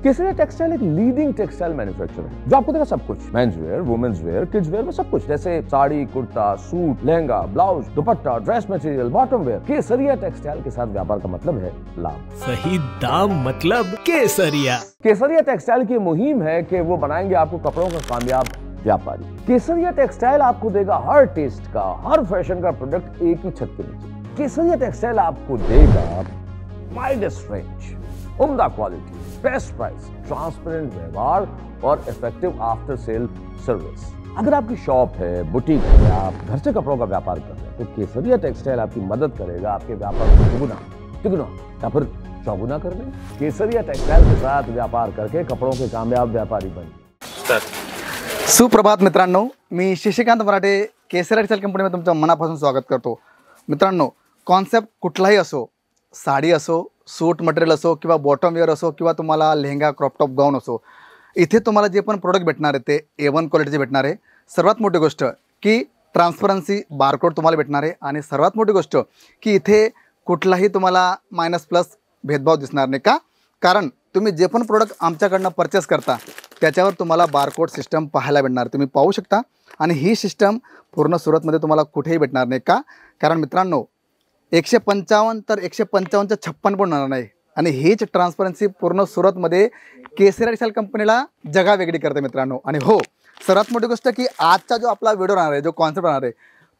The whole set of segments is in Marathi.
केसरिया टेक्सटाइल एक लीडिंग टेक्सटाइल मैन्युफैक्चरर है जो आपको देगा सब कुछ, men's wear, women's wear, kids wear में सब कुछ, जैसे sari, kurta, suit, lehenga, blouse, dupatta, dress material, bottom wear. Kesariya textile के साथ व्यापार का मतलब है लाभ, सही दाम मतलब केसरिया। केसरिया टेक्सटाइल की मुहिम है कि वो बनाएंगे आपको कपड़ों का कामयाब व्यापारी। केसरिया टेक्सटाइल आपको देगा हर टेस्ट का, हर फैशन का प्रोडक्ट एक ही छत के नीचे। केसरिया टेक्सटाइल आपको देगा वाइडेस्ट रेंज, उम्दा क्वालिटी, बेस्ट प्राइस, ट्रांसपेरेंट व्यवहार और इफेक्टिव आफ्टर सेल सर्विस। अगर आपकी शॉप है, बुटीक है, आप घर से कपड़ों का व्यापार कर रहे हैं तो केसरिया टेक्सटाइल आपकी मदद करेगा आपके व्यापार को दुगुना, तिगुना या फिर चौगुना करने। केसरिया टेक्सटाइल के साथ व्यापार करके कपड़ों के कामयाब व्यापारी बनिए। सुप्रभात मित्रांनो, मी शशिकांत मराठे केसरिया टेक्सटाइल कंपनीमध्ये तुमचं मनापासून स्वागत करतो। मित्रांनो, कॉन्सेप्ट कुठलाही असो, साडी असो, सूट मटेरियल असो किंवा बॉटम वेअर असो किंवा तुम्हाला लेहंगा, क्रॉप टॉप, गाऊन असो, इथे तुम्हाला जे पण प्रोडक्ट भेटणार आहे ते A1 क्वालिटीचे भेटणार आहे। सर्वात मोठी गोष्ट की ट्रान्सपरन्सी बारकोड तुम्हाला भेटणार आहे आणि सर्वात मोठी गोष्ट की इथे कुठलाही तुम्हाला मायनस प्लस भेदभाव दिसणार नाही का, कारण तुम्ही जे पण प्रोडक्ट आमच्याकडनं परचेस करता त्याच्यावर तुम्हाला बारकोड सिस्टम पाहायला भेटणार, तुम्ही पाहू शकता। आणि ही सिस्टम पूर्ण सुरतमध्ये तुम्हाला कुठेही भेटणार नाही का, कारण मित्रांनो 155 तर 155च्या 56 पण होणार नाही आणि हीच ट्रान्सपरन्सी पूर्ण सुरतमध्ये केसरिया टेक्सटाइल कंपनीला जगा वेगळी करते मित्रांनो। आणि हो, सर्वात मोठी गोष्ट की आजचा जो आपला व्हिडिओ राहणार आहे, जो कॉन्सेप्ट राहणार आहे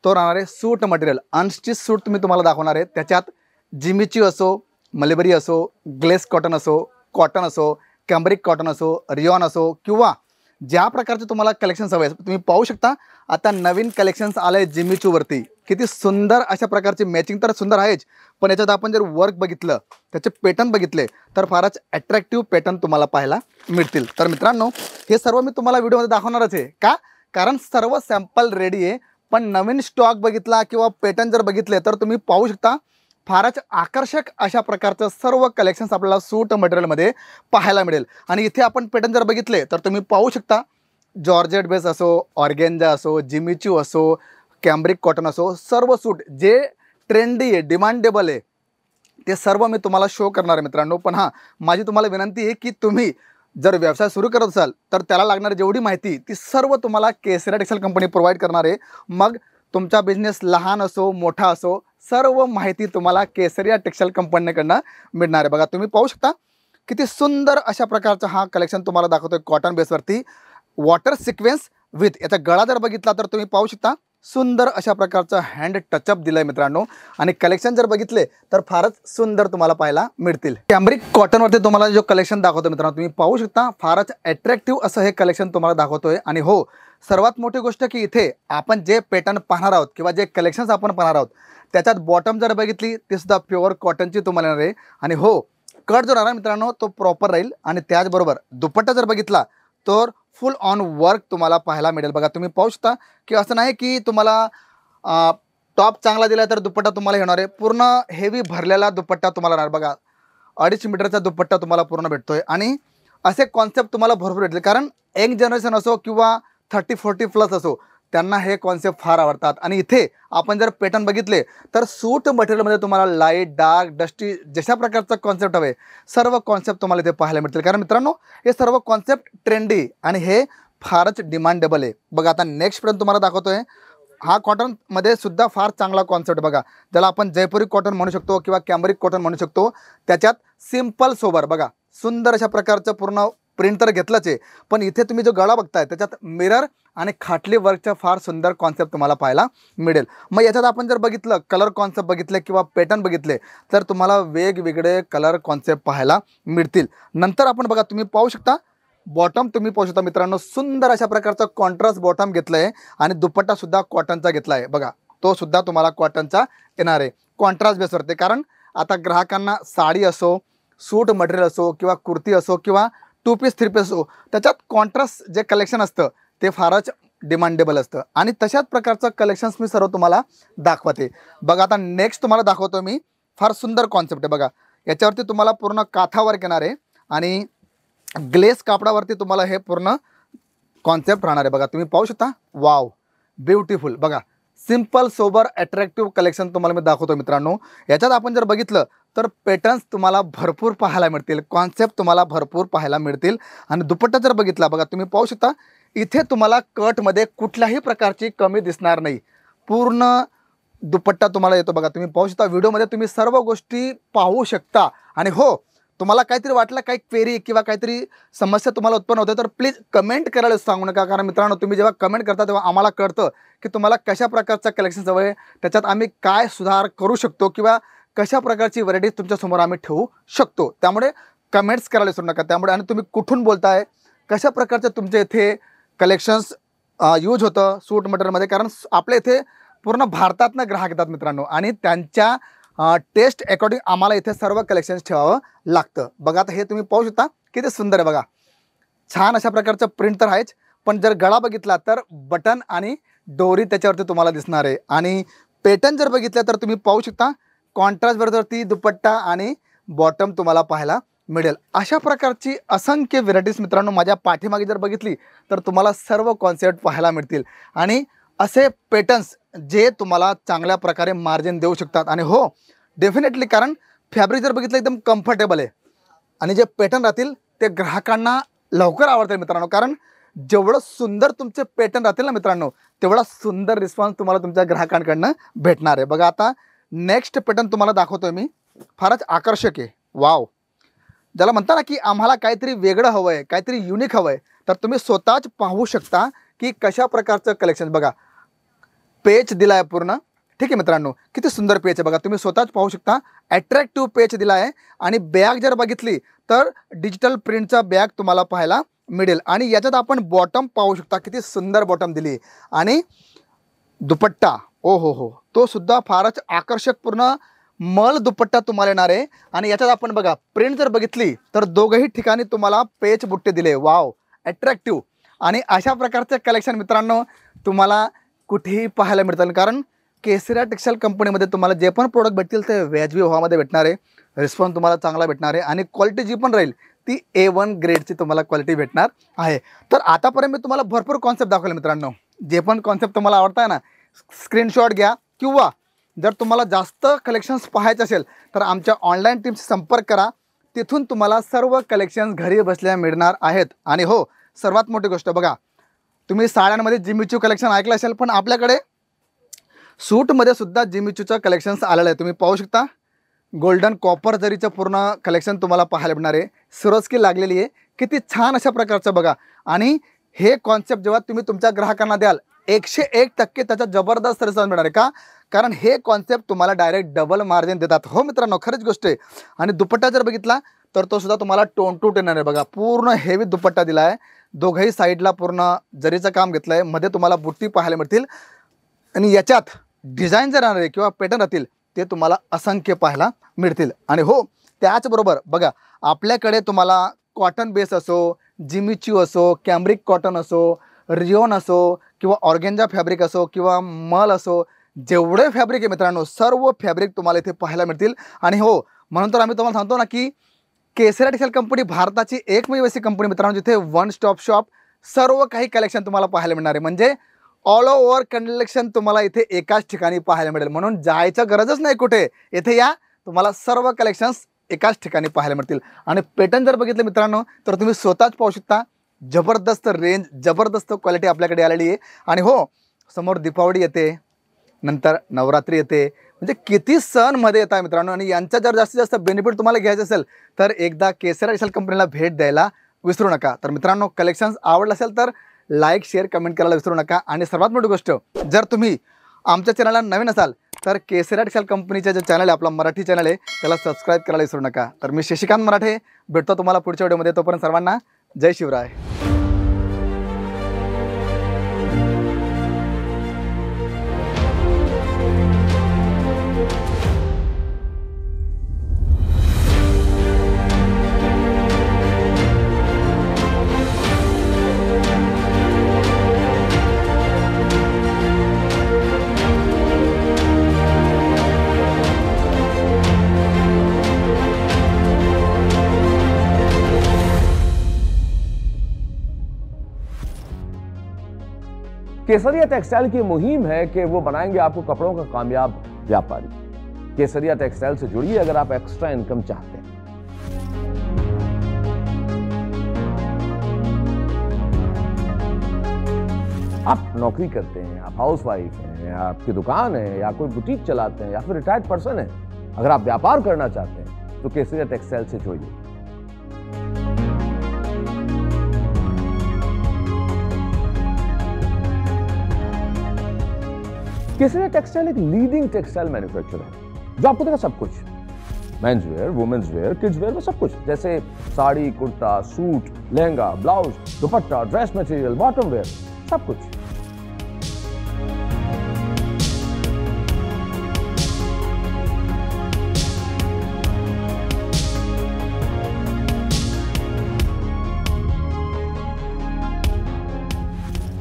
तो राहणार आहे सूट मटेरियल, अनस्टिच सूट तुम्ही तुम्हाला दाखवणार आहे। त्याच्यात जिमीची असो, मलबरी असो, ग्लेस कॉटन असो, कॉटन असो, कॅम्ब्रिक कॉटन असो, रियॉन असो किंवा ज्या प्रकारचे तुम्हाला कलेक्शन्स हवे आहेत तुम्ही पाहू शकता। आता नवीन कलेक्शन्स आले जिमीचूवरती, किती सुंदर अशा प्रकारचे मॅचिंग तर सुंदर आहेच, पण याच्यात आपण जर वर्क बघितलं, त्याचे पॅटर्न बघितले तर फारच अट्रॅक्टिव्ह पॅटर्न तुम्हाला पाहायला मिळतील। तर मित्रांनो, हे सर्व मी तुम्हाला व्हिडिओमध्ये दाखवणारच आहे का, कारण सर्व सॅम्पल रेडी आहे, पण नवीन स्टॉक बघितला किंवा पॅटर्न जर बघितले तर तुम्ही पाहू शकता फारच आकर्षक अशा प्रकारचं सर्व कलेक्शन्स आपल्याला सूट मटेरियलमध्ये पाहायला मिळेल। आणि इथे आपण पॅटर्न जर बघितले तर तुम्ही पाहू शकता जॉर्जेट बेस असो, ऑर्गेन्जा असो, जिमीचू असो, कॅम्ब्रिक कॉटन असो, सर्व सूट जे ट्रेंडी आहे, डिमांडेबल आहे ते सर्व मी तुम्हाला शो करणार आहे मित्रांनो। पण हां, माझी तुम्हाला विनंती आहे की तुम्ही जर व्यवसाय सुरू करत असाल तर त्याला लागणारी जेवढी माहिती ती सर्व तुम्हाला केसरिया टेक्सटाइल कंपनी प्रोव्हाइड करणार आहे। मग तुमचा बिझनेस लहान असो, मोठा असो, सर्व माहिती तुम्हाला केसरिया टेक्सटाइल कंपनीकडनं मिळणार आहे। बघा, तुम्ही पाहू शकता किती सुंदर अशा प्रकारचा हा कलेक्शन तुम्हाला दाखवतोय कॉटन बेसवरती, वॉटर सिक्वेन्स विथ याचा गळा जर बघितला तर तुम्ही पाहू शकता सुंदर अशा प्रकारचा हँड टचअप दिलाय मित्रांनो। आणि कलेक्शन जर बघितले तर फारच सुंदर तुम्हाला पाहायला मिळतील। कॅम्ब्रिक कॉटनवरती तुम्हाला जो कलेक्शन दाखवतो मित्रांनो तुम्ही पाहू शकता, फारच अट्रॅक्टिव्ह असं हे कलेक्शन तुम्हाला दाखवतोय। आणि हो, सर्वात मोठी गोष्ट की इथे आपण जे पॅटर्न पाहणार आहोत किंवा जे कलेक्शन्स आपण पाहणार आहोत त्याच्यात बॉटम जर बघितली ते सुद्धा प्युअर कॉटनची तुम्हाला येणार आहे। आणि हो, कट जो राहणार मित्रांनो तो प्रॉपर राहील आणि त्याचबरोबर दुपट्टा जर बघितला तर फुल ऑन वर्क तुम्हाला पाहायला मिळेल। बघा, तुम्ही पाहू शकता की असं नाही की तुम्हाला टॉप चांगला दिला तर दुपट्टा तुम्हाला येणार आहे, पूर्ण हेवी भरलेला दुपट्टा तुम्हाला येणार। बघा, 2.5 मीटरचा दुपट्टा तुम्हाला पूर्ण भेटतोय आणि असे कॉन्सेप्ट तुम्हाला भरपूर भेटले, कारण यंग जनरेशन असो किंवा 30-40 प्लस असो त्यांना हे कॉन्सेप्ट फार आवडतात। आणि इथे आपण जर पॅटर्न बघितले तर सूट मटेरियलमध्ये तुम्हाला लाईट, डार्क, डस्टी जशा प्रकारचा कॉन्सेप्ट हवे सर्व कॉन्सेप्ट तुम्हाला इथे पाहायला मिळतील, कारण मित्रांनो हे सर्व कॉन्सेप्ट ट्रेंडी आणि हे फारच डिमांडेबल आहे। बघा, आता नेक्स्ट पॅटर्न तुम्हाला दाखवतोय, हा कॉटनमध्ये सुद्धा फार चांगला कॉन्सेप्ट बघा, ज्याला आपण जयपुरी कॉटन म्हणू शकतो किंवा कॅम्ब्रिक कॉटन म्हणू शकतो। त्याच्यात सिंपल सोबर बघा, सुंदर अशा प्रकारचं पूर्ण प्रिंट तर घेतलंच आहे, पण इथे तुम्ही जो गळा बघताय त्याच्यात मिरर आणि खाटली वर्कचा फार सुंदर कॉन्सेप्ट तुम्हाला पाहायला मिळेल। मग याच्यात आपण जर बघितलं कलर कॉन्सेप्ट बघितले किंवा पॅटर्न बघितले तर तुम्हाला वेगवेगळे कलर कॉन्सेप्ट पाहायला मिळतील। नंतर आपण बघा, तुम्ही पाहू शकता बॉटम, तुम्ही पाहू शकता मित्रांनो सुंदर अशा प्रकारचा कॉन्ट्रास्ट बॉटम घेतलं आहे आणि दुपट्टा सुद्धा कॉटनचा घेतला आहे। बघा, तो सुद्धा तुम्हाला कॉटनचा येणार आहे कॉन्ट्रास्ट बेसवरती, कारण आता ग्राहकांना साडी असो, सूट मटेरियल असो किंवा कुर्ती असो किंवा 2 पीस 3 पीस असो, त्याच्यात कॉन्ट्रास्ट जे कलेक्शन असतं ते फारच डिमांडेबल असतं आणि तशाच प्रकारचं कलेक्शन्स मी सर्व तुम्हाला दाखवते। बघा, आता नेक्स्ट तुम्हाला दाखवतो मी फार सुंदर कॉन्सेप्ट आहे। बघा, याच्यावरती तुम्हाला पूर्ण काथा वर्क येणार आहे आणि ग्लेस कापडावरती तुम्हाला हे पूर्ण कॉन्सेप्ट राहणार आहे। बघा, तुम्ही पाहू शकता, वाव, ब्युटिफुल। बघा, सिंपल सोबर अट्रॅक्टिव्ह कलेक्शन तुम्हाला मी दाखवतो मित्रांनो. याच्यात आपण जर बघितलं तर पॅटर्न्स तुम्हाला भरपूर पाहायला मिळतील, कॉन्सेप्ट तुम्हाला भरपूर पाहायला मिळतील. आणि दुपट्टा जर बघितला बघा, तुम्ही पाहू शकता इथे तुम्हाला कटमध्ये कुठल्याही प्रकारची कमी दिसणार नाही. पूर्ण दुपट्टा तुम्हाला येतो बघा, तुम्ही पाहू शकता व्हिडिओमध्ये तुम्ही सर्व गोष्टी पाहू शकता. आणि हो, तुम्हाला काहीतरी वाटलं, काही क्वेरी किंवा काहीतरी समस्या तुम्हाला उत्पन्न होते तर प्लीज कमेंट करायला सांगू नका. कारण मित्रांनो, तुम्ही जेव्हा कमेंट करता तेव्हा आम्हाला कळतं की तुम्हाला कशा प्रकारचं कलेक्शन हवं आहे, त्याच्यात आम्ही काय सुधार करू शकतो किंवा कशा प्रकारची व्हरायटीज तुमच्यासमोर आम्ही ठेवू शकतो. त्यामुळे कमेंट्स करायला विसरू नका. त्यामुळे आणि तुम्ही कुठून बोलताय, कशा प्रकारचं तुमच्या इथे कलेक्शन्स यूज होतं सूट मटेरियलमध्ये, कारण आपल्या इथे पूर्ण भारतातनं ग्राहक येतात मित्रांनो आणि त्यांच्या टेस्ट अकॉर्डिंग आम्हाला इथे सर्व कलेक्शन्स ठेवावं लागतं. बघा आता हे तुम्ही पाहू शकता किती सुंदर आहे बघा, छान अशा प्रकारचं प्रिंट तर आहेच, पण जर गळा बघितला तर बटन आणि डोरी त्याच्यावरती तुम्हाला दिसणार आहे. आणि पॅटर्न जर बघितलं तर तुम्ही पाहू शकता कॉन्ट्रास्ट वरती दुपट्टा आणि बॉटम तुम्हाला पाहायला मिळेल. अशा प्रकारची असंख्य व्हेरायटीज मित्रांनो माझ्या पाठीमागे जर बघितली तर तुम्हाला सर्व कॉन्सेप्ट पाहायला मिळतील. आणि असे पॅटर्न्स जे तुम्हाला चांगल्या प्रकारे मार्जिन देऊ शकतात. आणि हो डेफिनेटली, कारण फॅब्रिक जर बघितलं एकदम कम्फर्टेबल आहे आणि जे पॅटर्न राहतील ते ग्राहकांना लवकर आवडतील मित्रांनो. कारण जेवढं सुंदर तुमचे पॅटर्न राहतील ना मित्रांनो, तेवढा सुंदर रिस्पॉन्स तुम्हाला तुमच्या ग्राहकांकडनं भेटणार आहे. बघा आता नेक्स्ट पॅटर्न तुम्हाला दाखवतोय मी, फारच आकर्षक आहे. वाव, ज्याला म्हणता ना की आम्हाला काहीतरी वेगळं हवं आहे, काहीतरी युनिक हवं आहे, तर तुम्ही स्वतःच पाहू शकता की कशा प्रकारचं कलेक्शन. बघा पेज दिला आहे पूर्ण, ठीक आहे मित्रांनो, किती सुंदर पेज आहे बघा, तुम्ही स्वतःच पाहू शकता. अट्रॅक्टिव्ह पेज दिला आहे. आणि बॅग जर बघितली तर डिजिटल प्रिंटचा बॅग तुम्हाला पाहायला मिळेल. आणि याच्यात आपण बॉटम पाहू शकता, किती सुंदर बॉटम दिली. आणि दुपट्टा ओ हो, तो सुद्धा फारच आकर्षक पूर्ण मल दुपट्टा तुम्हाला येणार आहे. आणि याच्यात आपण बघा प्रिंट जर बघितली तर दोघंही ठिकाणी तुम्हाला पेच बुट्टे दिले. Wow, attractive. आणि अशा प्रकारचे कलेक्शन मित्रांनो तुम्हाला कुठेही पाहायला मिळतात. कारण केसरिया टेक्सटाईल कंपनीमध्ये तुम्हाला जे पण प्रोडक्ट भेटतील ते व्याजबी भावामध्ये भेटणार आहे, रिस्पॉन्स तुम्हाला चांगला भेटणार आहे आणि क्वालिटी जी पण राहील ती A1 ग्रेडची तुम्हाला क्वालिटी भेटणार आहे. तर आतापर्यंत मी तुम्हाला भरपूर कॉन्सेप्ट दाखवले मित्रांनो. जे पण कॉन्सेप्ट तुम्हाला आवडताय ना, स्क्रीनशॉट घ्या किंवा जर तुम्हाला जास्त कलेक्शन्स पाहायचे असेल तर आमच्या ऑनलाईन टीमशी संपर्क करा. तिथून तुम्हाला सर्व कलेक्शन्स घरी बसल्या मिळणार आहेत. आणि हो, सर्वात मोठी गोष्ट बघा, तुम्ही साड्यांमध्ये जिमीचू कलेक्शन ऐकलं असेल, पण आपल्याकडे सूटमध्ये सुद्धा जिमीचूचं कलेक्शन्स आलेलं आहे. तुम्ही पाहू शकता गोल्डन कॉपर जरीचं पूर्ण कलेक्शन तुम्हाला पाहायला मिळणार आहे. सिरोस्की लागलेली आहे, किती छान अशा प्रकारचं बघा. आणि हे कॉन्सेप्ट जेव्हा तुम्ही तुमच्या ग्राहकांना द्याल 101% त्याचा जबरदस्त रिस्पॉन्स मिळणार आहे. का? कारण हे कॉन्सेप्ट तुम्हाला डायरेक्ट डबल मार्जिन देतात. हो मित्रांनो, खरंच गोष्ट आहे. आणि दुपट्टा जर बघितला तर तो सुद्धा तुम्हाला टोन टू टेनर आहे बघा, पूर्ण हेवी दुपट्टा दिला आहे. दोघंही साईडला पूर्ण जरीचं काम घेतलं आहे, मध्ये तुम्हाला बुट्टी पाहायला मिळतील. आणि याच्यात डिझाईन जर राहणार आहे किंवा पॅटर्न राहतील ते तुम्हाला असंख्य पाहायला मिळतील. आणि हो, त्याचबरोबर बघा आपल्याकडे तुम्हाला कॉटन बेस असो, जिमीचू असो, कॅम्ब्रिक कॉटन असो, रिओन असो किंवा ऑर्गेन्जा फॅब्रिक असो किंवा मल असो, जेवढे फॅब्रिक आहे मित्रांनो सर्व फॅब्रिक तुम्हाला इथे पाहायला मिळतील. आणि हो, म्हणून तर आम्ही तुम्हाला सांगतो ना की केसरिया टेक्सटाईल कंपनी भारताची एकमेव अशी कंपनी मित्रांनो जिथे वन स्टॉप शॉप सर्व काही कलेक्शन तुम्हाला पाहायला मिळणार आहे. म्हणजे ऑल ओव्हर कलेक्शन तुम्हाला इथे एकाच ठिकाणी पाहायला मिळेल. म्हणून जायचं गरजच नाही कुठे, इथे या, तुम्हाला सर्व कलेक्शन्स एकाच ठिकाणी पाहायला मिळतील. आणि पॅटर्न जर बघितलं मित्रांनो तर तुम्ही स्वतःच पाहू शकता, जबरदस्त रेंज, जबरदस्त क्वालिटी आपल्याकडे आलेली आहे. आणि हो, समोर दीपावली येते, नंतर नवरात्री येते, म्हणजे किती सणमध्ये येत आहे मित्रांनो. आणि यांचा जर जास्तीत जास्त बेनिफिट तुम्हाला घ्यायचं असेल तर एकदा केसरिया टेक्सटाईल कंपनीला भेट द्यायला विसरू नका. तर मित्रांनो, कलेक्शन्स आवडलं असेल तर लाईक शेअर कमेंट करायला विसरू नका. आणि सर्वात मोठी गोष्ट, जर तुम्ही आमच्या चॅनलला नवीन असाल तर केसरिया टेक्सटाईल कंपनीचं जे चॅनल आहे, आपला मराठी चॅनल आहे, त्याला सबस्क्राईब करायला विसरू नका. तर मी शशिकांत मराठे भेटतो तुम्हाला पुढच्या व्हिडिओमध्ये. तोपर्यंत सर्वांना जय शिवराय. केसरिया टेक्सटाइल की मुहिम है कि वो बनाएंगे आपको कपड़ों का कामयाब व्यापारी। केसरिया टेक्सटाइल से जुड़िए अगर आप एक्स्ट्रा इनकम चाहते हैं। आप नौकरी करते हैं, आप हाउसवाइफ हैं, आपकी दुकान है, या कोई बुटीक चलाते हैं, या फिर रिटायर्ड पर्सन है, अगर आप व्यापार करना चाहते हैं तो केसरिया टेक्सटाइल से जुड़िए। केसरिया टेक्सटाइल एक लीडिंग टेक्सटाइल मैन्युफैक्चरर है जो आपको देगा सब कुछ, men's wear, women's wear, kids wear में सब कुछ, जैसे sari, kurta, suit, lehenga, blouse, dupatta, dress material, bottom wear, सब कुछ।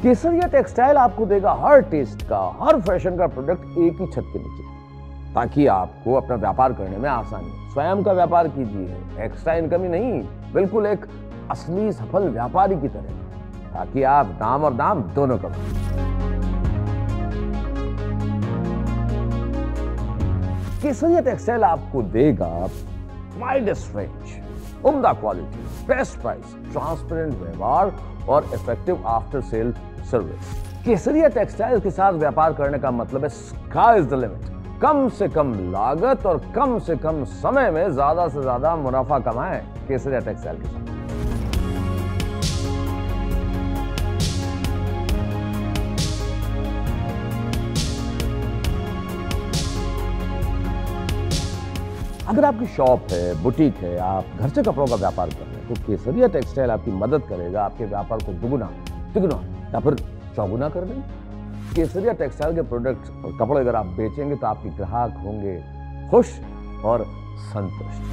केसरिया टेक्सटाइल आपको देगा हर टेस्ट का, हर फैशन का प्रोडक्ट एक ही छत के नीचे, ताकि आपको अपना व्यापार करने में आसानी हो। स्वयं का व्यापार कीजिए, एक्स्ट्रा इनकम ही नहीं, बिल्कुल एक असली सफल व्यापारी की तरह, ताकि आप दाम और दाम दोनों कमाएं। केसरिया टेक्सटाइल आपको देगा वाइडेस्ट रेंज, उम्दा क्वालिटी, बेस्ट प्राइस, ट्रांसपेरेंट व्यवहार और इफेक्टिव आफ्टर सेल सर्विस। केसरिया टेक्सटाइल के साथ व्यापार करने का मतलब है स्काई इज द लिमिट। कम से कम लागत और कम से कम समय में ज्यादा से ज्यादा मुनाफा कमाएं केसरिया टेक्सटाइल के साथ। अगर आपकी शॉप है, बुटीक है, आप घर से कपड़ों का व्यापार कर रहे हैं, तो केसरिया टेक्सटाइल आपकी मदद करेगा आपके व्यापार को दुगुना, तिगुना या फिर चौगुना कर देंगे। केसरिया टेक्सटाइल के प्रोडक्ट्स और कपड़े अगर आप बेचेंगे तो आपके ग्राहक होंगे खुश और संतुष्ट।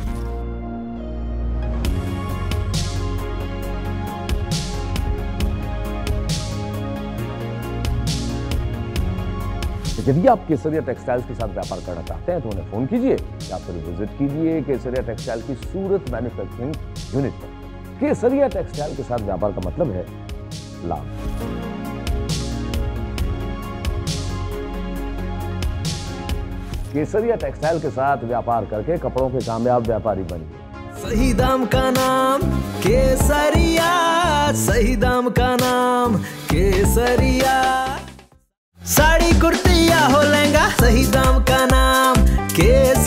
यदि आप केसरिया टेक्सटाइल्स के साथ व्यापार करना चाहते हैं तो उन्हें फोन कीजिए या फिर विजिट कीजिए केसरिया टेक्सटाइल की सूरत मैन्युफैक्चरिंग यूनिट पर। केसरिया टेक्सटाइल के साथ व्यापार का मतलब है लाभ। केसरिया टेक्सटाइल के साथ व्यापार करके कपड़ों के कामयाब व्यापारी बनिए। सही दाम का नाम केसरिया, सही दाम का नाम केसरिया। साड़ी, कुर्ती या हो लहंगा, सही दाम का नाम केसरिया।